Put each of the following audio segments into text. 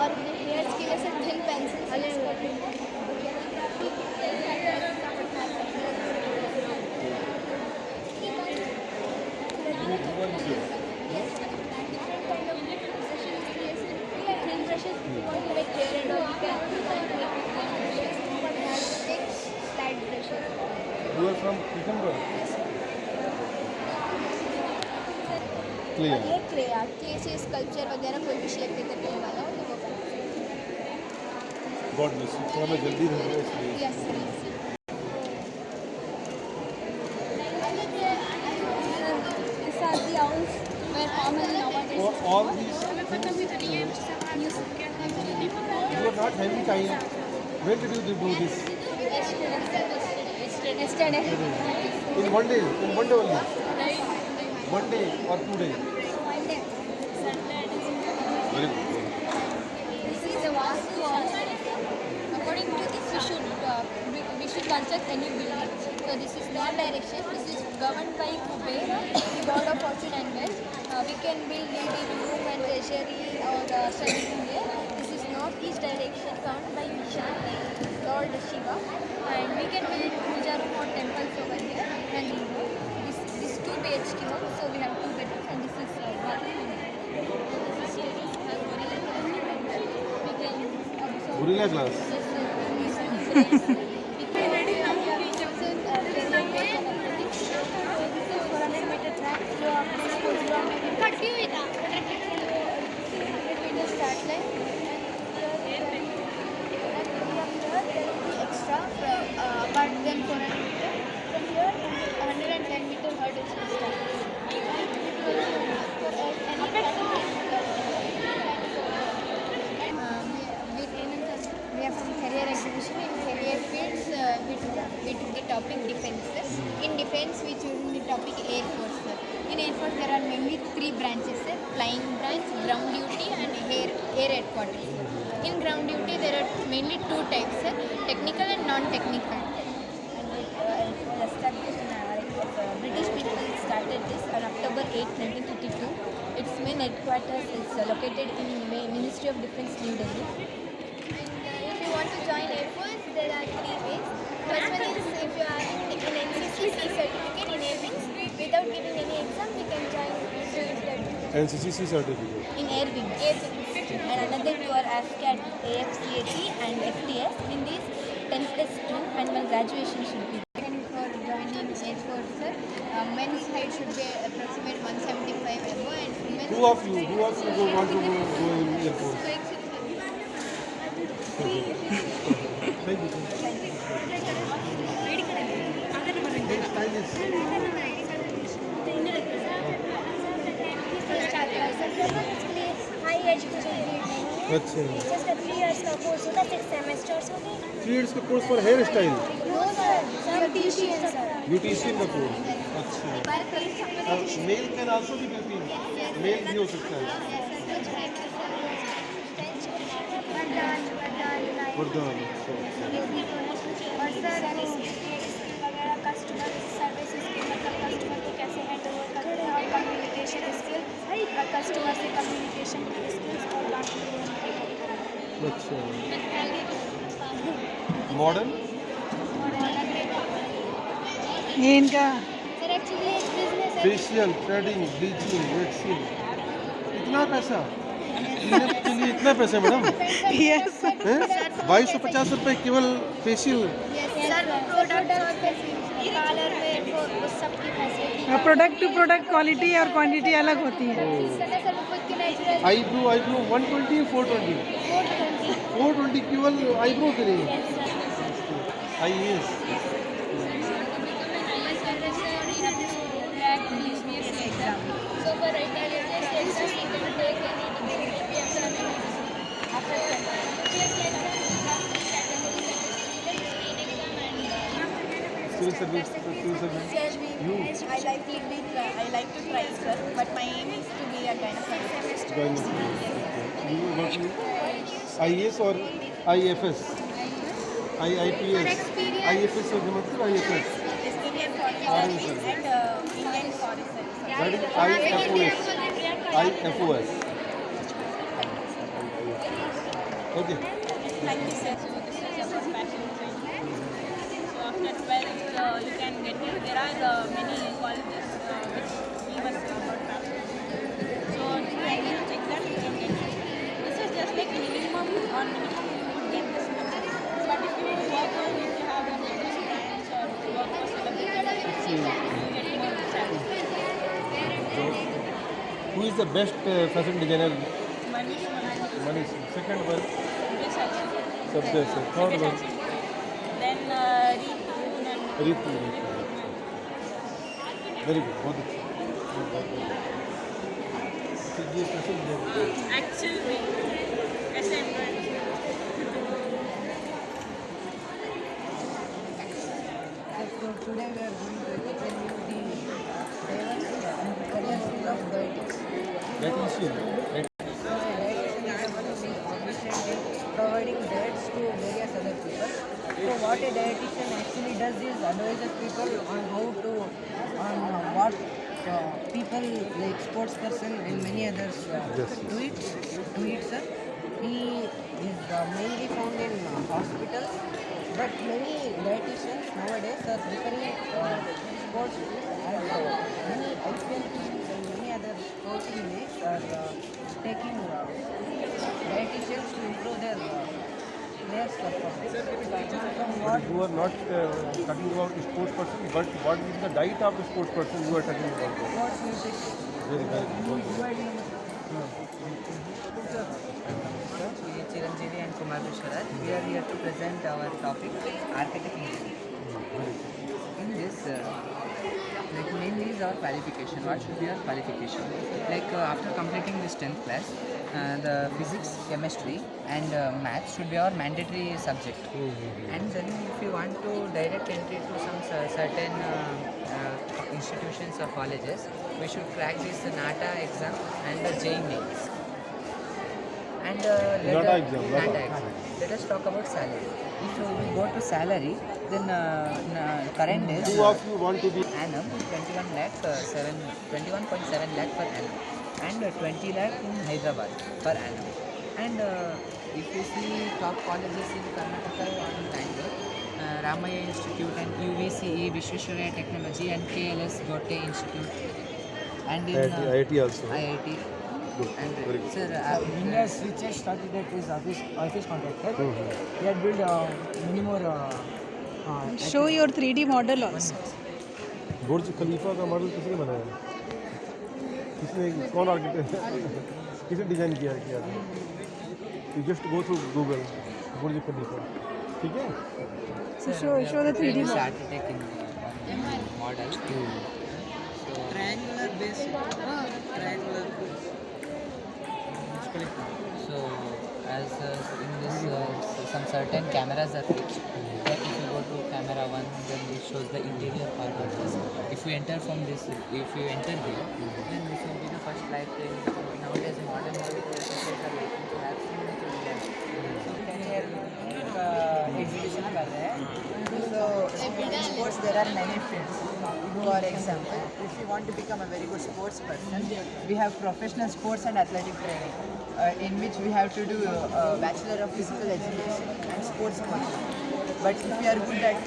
और हेयर्स के लिए sir thin pencil You are from Pittsburgh. Clear. ये क्ले आर्ट क्ले से स्कल्पचर वगैरह कोई भी शेप देकर करने वाला हो तो वो कर God bless you. थोड़ा मैं जल्दी रह रहा हूँ इसलिए. Yes sir These are the owls where common nowadays. For all these things, you are not having time. When did you do this? Yesterday. In one day only. One day or 2 days. Very good. This is a Vastu also. According to this, we should construct a new building. So this is not direction. This is governed by Kuber, the God of Fortune and Wealth. We can build leading room and treasury or study room here. This is northeast direction governed by Vishan, Lord Shiva, and we can build puja room or temples over here. And this 2 BHK home. So we have 2 bedrooms and this is bathroom. Gorilla glass. We are from career exhibition in career fields. We took the topic defense. In defense, we choose the topic Air Force. In Air Force, there are mainly 3 branches: flying branch, ground duty, and air headquarters. In ground duty, there are mainly 2 types: technical and non-technical. And it was established in British people started this on October 8, 1952. Its main headquarters is located in Ministry of Defense, New Delhi. If you want to join Air Force, there are 3 ways. First one is if you are in NCCC certificate in Air Wings, without giving any exam, you can join NCCC certificate. in Air Wings. And another you are AFCAT, AFCAT and FTS. In these 10 plus 2 and one graduation should be. And for joining Air Force, sir, men's height should be approximate 175 above and women's. Who of you want to go in Air Force? Thank you. High education अच्छा. just a 3 years का course होता है 6 semesters होते हैं 3 years का course for hair style. no sir beautician sir Beautician का course. अच्छा. Male can also be beautician. Male भी हो सकता है. वरदान. और सर वगैरह कस्टमर सर्विसेज के मतलब कस्टमर को कैसे हैंडल करते हैं और कम्युनिकेशन स्किल कस्टमर से कम्युनिकेशन स्किल्स और बाकी अच्छा. Modern. ये इनका सर एक्चुअली एक बिजनेस है फेशियल, थ्रेडिंग, ब्लीचिंग, वैक्सिंग. इतना पैसा? क्लीनअप के लिए इतना पैसा मैडम? यस 2250 रुपये केवल फेशियल. सर प्रोडक्ट और पार्लर में वो सब की facility product to product quality और क्वांटिटी अलग होती है सर खुद की नेचुरल आईब्रो 120 420 420 केवल आईब्रो के लिए. IAS. So for Italian exam, you can take any degree after Civil service. You. I like to try, sir, but my aim is to be a gynecologist. Join. You what you? IAS or IFS? IIPS. IFS or मतलब IFS. Indian Foreign Foreign Service Service. and Indian Foreign Service. That is IFOS. IFOS. Okay. Like this, so this is about fashion design. So after 12th, you can get it. There are many colleges which give us about fashion. So if you can check that, you can get it. This is just like minimum on minimum you would get this much. But if you work on, if you have a famous brands or work for celebrities, you get more salary. So, who is the best fashion designer? Manish Manoj, Manish. Second one, this actually. Sabda sir. Third one, Then Ritu and Ritu. Very good. बहुत अच्छा. तो ये fashion designer. actually SM So today we are going to explain you the diverse and career field of dietetics. Dietitian. Right. Dietitian is a profession in providing diets to various other people. So what a dietitian actually does is advises people on how to, on what people like sports person and many others do it, sir. He is mainly found in hospitals, but many dietitians nowadays are preferring sports as many IPL teams and many other sporting leagues are taking dietitians to improve their players' performance. From what You are not talking about sports person, but what is the diet of the sports person you are talking about? sports nutrition. Very good. We Chiranjeevi and Kumar Vishwarat. We are here to present our topic, architect engineering. In this, like mainly is our qualification. What should be our qualification? Like after completing this 10th class, the physics, chemistry, and math should be our mandatory subject. And then, if you want to direct entry to some certain institutions or colleges, we should crack this NATA exam and the JEE mains. And NATA exam. Let us talk about salary. If we go to salary, then current is Two of you want to be annum 21.7 lakh per annum and 20 lakh in Hyderabad per annum. And if you see top colleges in Karnataka or in Bangalore, Ramaya Institute and UVCE, Vishweshwaraya Technology and KLS Gote Institute, and in IIT also. IIT. Good. And Very good. sir, India's richest started at his office contractor. He had built many more. Show your 3D model also. बुर्ज खलीफा का model किसने बनाया? किसने कौन architect किसने design किया you just go through Google Burj Khalifa ठीक है Show the 3D famous model. architect in model. Triangular base. Triangular. So, as in this, some certain cameras are fixed. Like if you go to camera 1, then it shows the interior part of this. If you enter from this, if you enter here, then this will be the first light. Nowadays, modern pictures are making to have seen it in them. So, 10-year exhibition कर रहे हैं. So, in sports there are many fields. For example, if you want to become a very good sports person, we have professional sports and athletic training, in which we have to do Bachelor of Physical Education and Sports coaching. But if we are good at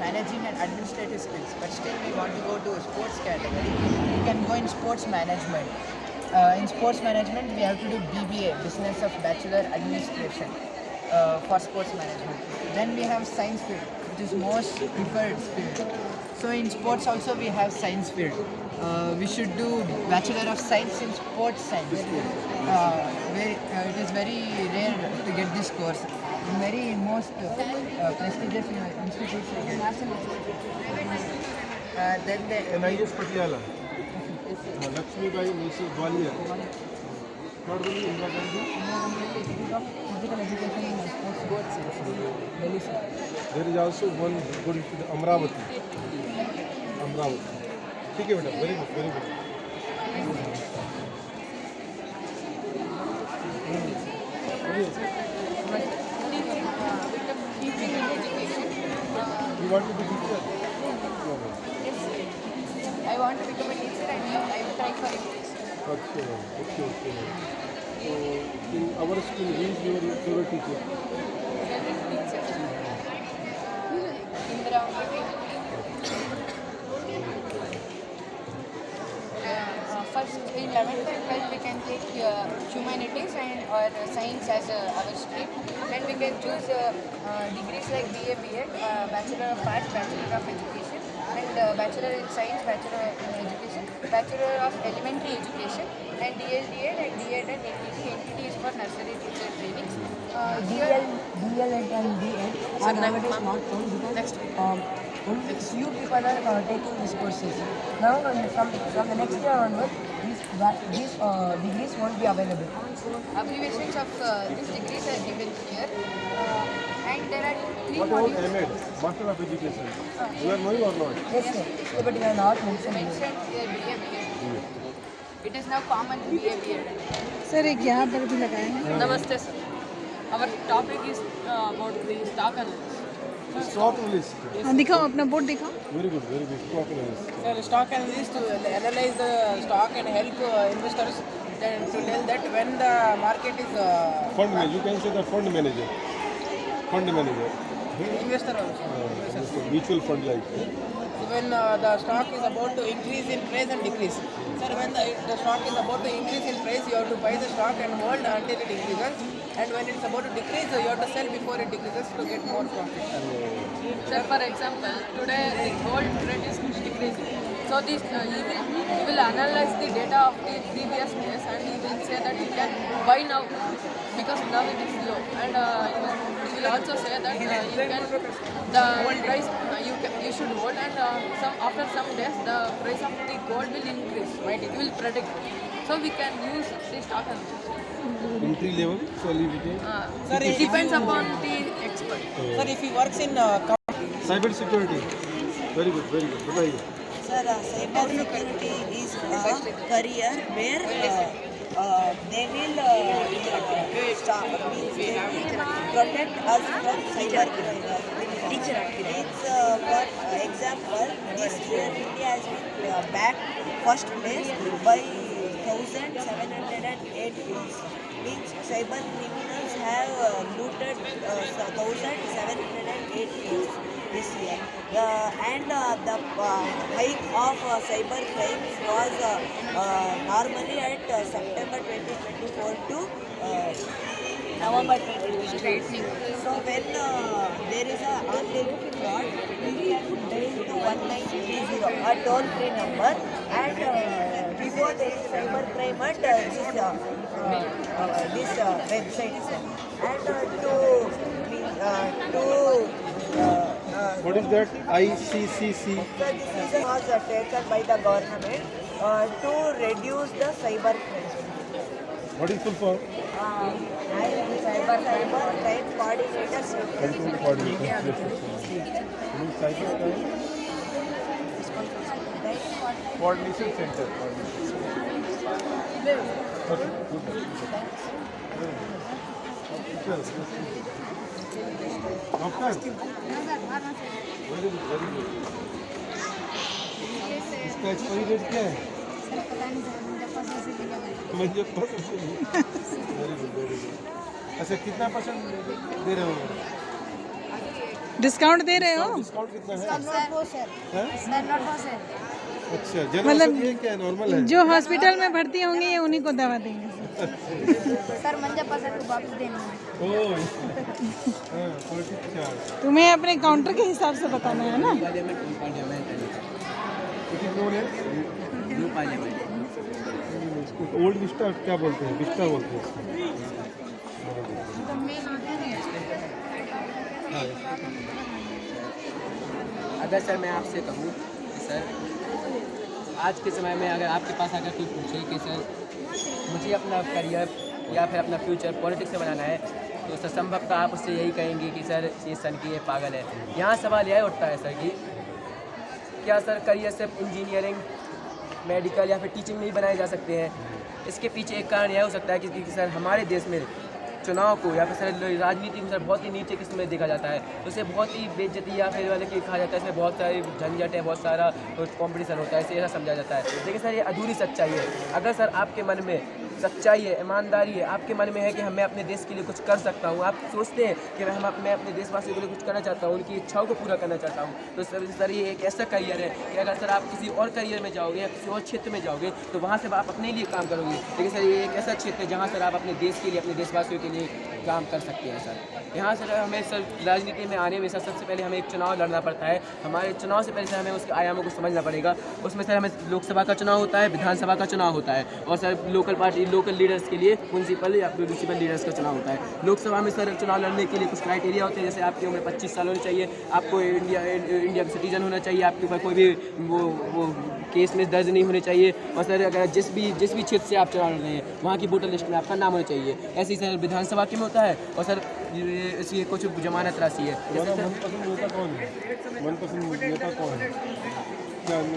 managing and administrative skills, but still we want to go to a sports category, we can go in sports management. In sports management, we have to do BBA, Business of Bachelor Administration, for sports management. Then we have science field, which is most preferred field. So in sports also we have science field. We should do Bachelor of Science in Sports Science. It is very rare to get this course. In very most prestigious institutions. Then the NIS Patiala Lakshmibai मिसी Gwalior third वाली Indira Gandhi Institute of Physical Education and Sports Science, Delhi, sir. There is also one good Amravati ठीक है बेटा very good You want to be teacher? I want to become a teacher and I will try for it. Okay. in our school, who is your favorite teacher? Indra. First in 11th and 12th we can take humanities and or science as our stream, and we can choose degrees like BA, BEd, Bachelor of Arts, Bachelor of Education, and Bachelor in Science, Bachelor in Education, Bachelor of Elementary Education, and DL, DEd, and DEd and NTT. NTT is for nursery teacher trainings. DL and DEd are nowadays not found because only few people are taking these courses. Now, from the next year onward, these degrees won't be available. Abbreviations of these degrees are given here, and there are 3 What about modules MAd, Master of Education? You are knowing or not? Yes, sir. But we are not mentioned here. mentioned here BA, BEd. It is now common BA, BEd. Sir एक यहाँ पर भी लगाए हैं Namaste, sir. Our topic is about the stock analysis. Stock analyst. हाँ दिखाओ अपना board दिखाओ Very good, very good. Stock analyst. Sir, stock analyst to analyze the stock and help investors then to tell that when the market is Fund manager. You can say the fund manager. Fund manager. investor also. Mutual fund like. So when the stock is about to increase in price and decrease. Sir, when the stock is about to increase in price, you have to buy the stock and hold until it increases. And when it's about to decrease, you have to sell before it decreases to get more profit. Sir, for example, today the gold rate is decreasing. So this he will analyze the data of the previous days and he will say that you can buy now because now it is low. And he will also say that you can the price you should hold, and after some days the price of the gold will increase. Right? It will predict. So we can use the stock analysis. Entry level, solidity. Sir, It depends upon the expert. Sir, if he works in Cyber security. Very good, very good. बताइए. Sir, cyber security is a career where they will protect us from cyber crime. It's for example, this year India has been backed first place by 1,708 crores. Means cyber criminals have looted 1,708 crores this year. And the hike of cyber crimes was normally at September 2024 to November 2023. So when there is a online fraud, we can dial to 1930, a toll-free number, and before there is cyber crime at this website. And What is that? ICCC. so this was taken by the government to reduce the cyber crime. What is full form? Cyber crime coordinators. Control coordinator. Yes, yes, yes. Means cyber crime coordination center. Okay, good. Doctor. Very good, very good. इसका expiry date क्या है? मुजफ्फरपुर से। Very good, very good. अच्छा, कितना % दे रहे हो? Discount दे रहे हो डिस्काउंट कितना है? हैं? अच्छा, मतलब जनरल ये क्या नॉर्मल है? जो हॉस्पिटल में भर्ती होंगे ये उन्हीं को दवा देंगे सर मंजप्पा सर को वापस देना है। ओह, हाँ, 44। तुम्हें अपने काउंटर के हिसाब से बताना है ना It is known as old Vista क्या बोलते हैं? विस्टा बोलते हैं इसको। अगर सर मैं आपसे कहूँ सर आज के समय में अगर आपके पास अगर कोई पूछे कि सर मुझे अपना करियर या फिर अपना फ्यूचर पॉलिटिक्स में बनाना है तो सर संभवतः आप उससे यही कहेंगे कि सर ये सन की ये पागल है। यहाँ सवाल यह उठता है सर कि क्या सर करियर सिर्फ इंजीनियरिंग मेडिकल या फिर टीचिंग में ही बनाए जा सकते हैं? इसके पीछे एक कारण यह हो सकता है कि सर हमारे देश में चुनाव को या फिर सर राजनीति में सर बहुत ही नीचे किस्म में देखा जाता है, उसे बहुत ही बेइज्जती या फिर वाले कि कहा जाता है इसमें बहुत सारी झंझट है, बहुत सारा कंपटीशन होता है, इसे ऐसा समझा जाता है। लेकिन सर ये अधूरी सच्चाई है। अगर सर आपके मन में सच्चाई है, ईमानदारी है, आपके मन में है कि मैं अपने देश के लिए कुछ कर सकता हूँ, आप सोचते हैं कि मैं अपने देशवासियों के लिए कुछ करना चाहता हूँ, उनकी इच्छाओं को पूरा करना चाहता हूँ, तो सर ये एक ऐसा करियर है कि अगर सर आप किसी और करियर में जाओगे या किसी और क्षेत्र में जाओगे तो वहाँ से आप अपने लिए काम करोगे। लेकिन सर ये एक ऐसा क्षेत्र है जहाँ सर आप अपने देश के लिए, अपने देशवासियों के लिए काम कर सकते हैं सर। यहाँ सर हमें सर राजनीति में आने में सर सबसे पहले हमें एक चुनाव लड़ना पड़ता है। हमारे चुनाव से पहले सर हमें उसके आयामों को समझना पड़ेगा। उसमें सर हमें लोकसभा का चुनाव होता है, विधानसभा का चुनाव होता है, और सर लोकल लीडर्स के लिए म्यूनसिपल या म्यूनसिपल लीडर्स का चुनाव होता है। लोकसभा में सर चुनाव लड़ने के लिए कुछ क्राइटेरिया होते हैं, जैसे आपकी उम्र 25 साल होनी चाहिए, आपको इंडिया का सिटीजन होना चाहिए, आपके ऊपर कोई भी वो केस में दर्ज नहीं होने चाहिए, और सर अगर जिस भी क्षेत्र से आप चुनाव लड़ रहे हैं वहाँ की वोटर लिस्ट में आपका नाम होना चाहिए। ऐसे ही सर विधानसभा के में होता है, और सर इसकी कुछ जमानत राशि है। मनपसंद नेता कौन है? मनपसंद नेता कौन है?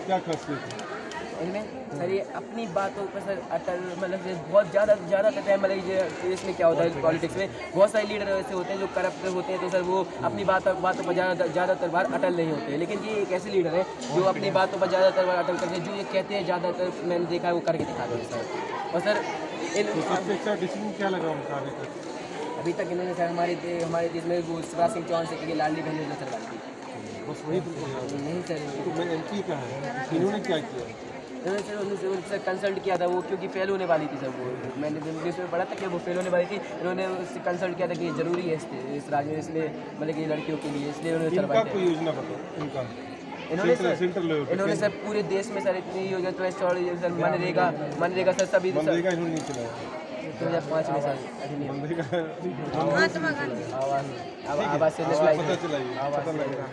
क्या खासियत है इनमें? सर ये अपनी बातों पर सर अटल, मतलब बहुत ज़्यादा करते हैं। मतलब इसमें क्या होता है, पॉलिटिक्स में बहुत सारे लीडर ऐसे होते हैं जो करप्ट होते हैं, तो सर वो अपनी बातों पर ज़्यादातर बार अटल नहीं होते। लेकिन ये एक ऐसे लीडर है जो अपनी बातों पर ज़्यादातर बार अटल करते हैं, जो ये कहते हैं ज़्यादातर मैंने देखा है वो करके दिखाते हैं सर। और सर सबसे अच्छा डिसीजन क्या लगा उनका अभी तक इन्होंने सर हमारे देश में वो शिवराज सिंह चौहान से क्योंकि लाडली बहन योजना चलवाई थी। बस वही तुमको याद है? नहीं सर, तो मैं एमपी का है, इन्होंने क्या किया? इन्होंने सर कंसल्ट किया था वो, क्योंकि फेल होने वाली थी सर वो, मैंने न्यूज़ में पढ़ा था कि वो फेल होने वाली थी। इन्होंने उससे कंसल्ट किया था कि ये ज़रूरी है इस राज्य में, इसलिए मतलब कि लड़कियों के लिए, इसलिए उन्होंने इनका कोई योजना बताओ इनका। इन्होंने सर पूरे देश में सर इतनी योजना तो सर मनरेगा सर सभी मनरेगा इन्होंने नहीं चलाया 2005 में सर आवाज़ से पता चलाइए, पता लगेगा।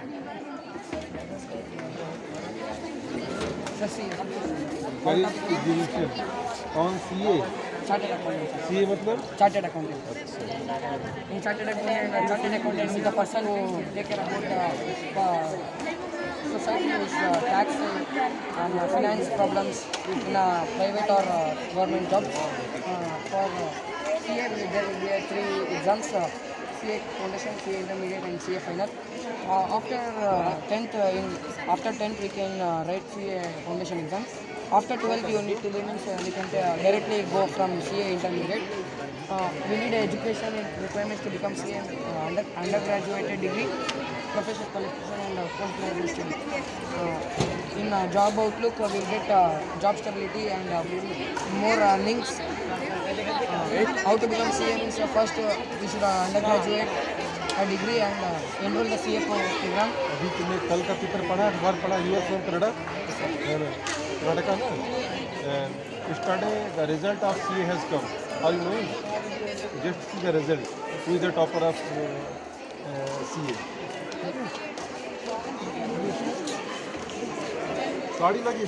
कौन सीए? सीए मतलब Chartered accountant. In chartered accountant is the person who take care about the society with tax and finance problems in private or government jobs. For CA, there will be 3 exams: CA Foundation, CA Intermediate, and CA Final. After 10th, we can write CA Foundation exam. After 12th, you need to we can directly go from CA Intermediate. We need education requirements to become CA undergraduate degree, professional qualification, and postgraduate study. In job outlook, we will get job stability and more links. How to become CA means first we should undergraduate a degree and enroll the CA program. अभी तुमने कल का paper पढ़ा, अखबार पढ़ा, US from Canada, Karnataka ना? Yesterday the result of CA has come. How you know? Just see the result. Who is the topper of CA? Sari लगी?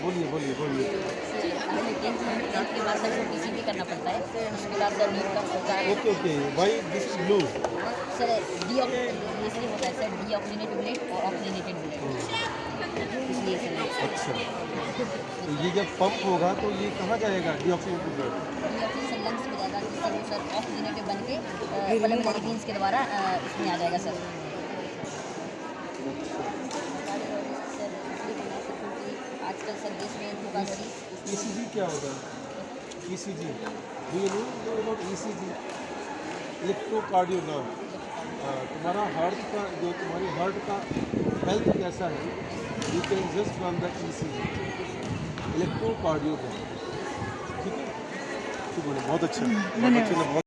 बोलिए। हमें 10 मिनट क्लास के बाद सर टीसीपी करना पड़ता है, उसके बाद सर नीट का होता है। ओके भाई दिस इज ब्लू सर इसलिए होता है सर डीऑक्सीनेटेड ब्लेड और ऑक्सीनेटेड ब्लेड, इसलिए सर। अच्छा, तो ये जब पंप होगा तो ये कहाँ जाएगा डीऑक्सीनेटेड ब्लड? डीऑक्सीनेटेड लंग्स में जाएगा, जिससे वो सर ऑक्सीनेटेड बन के पल्मोनरी वेन्स के द्वारा इसमें आ जाएगा सर। आजकल सर देश में ECG क्या होता है? ECG do you know about ECG? Electrocardiogram. तुम्हारा तुम्हारी हार्ट का हेल्थ कैसा है, you can just from the ECG, electrocardiogram. ठीक है, बहुत अच्छा, बहुत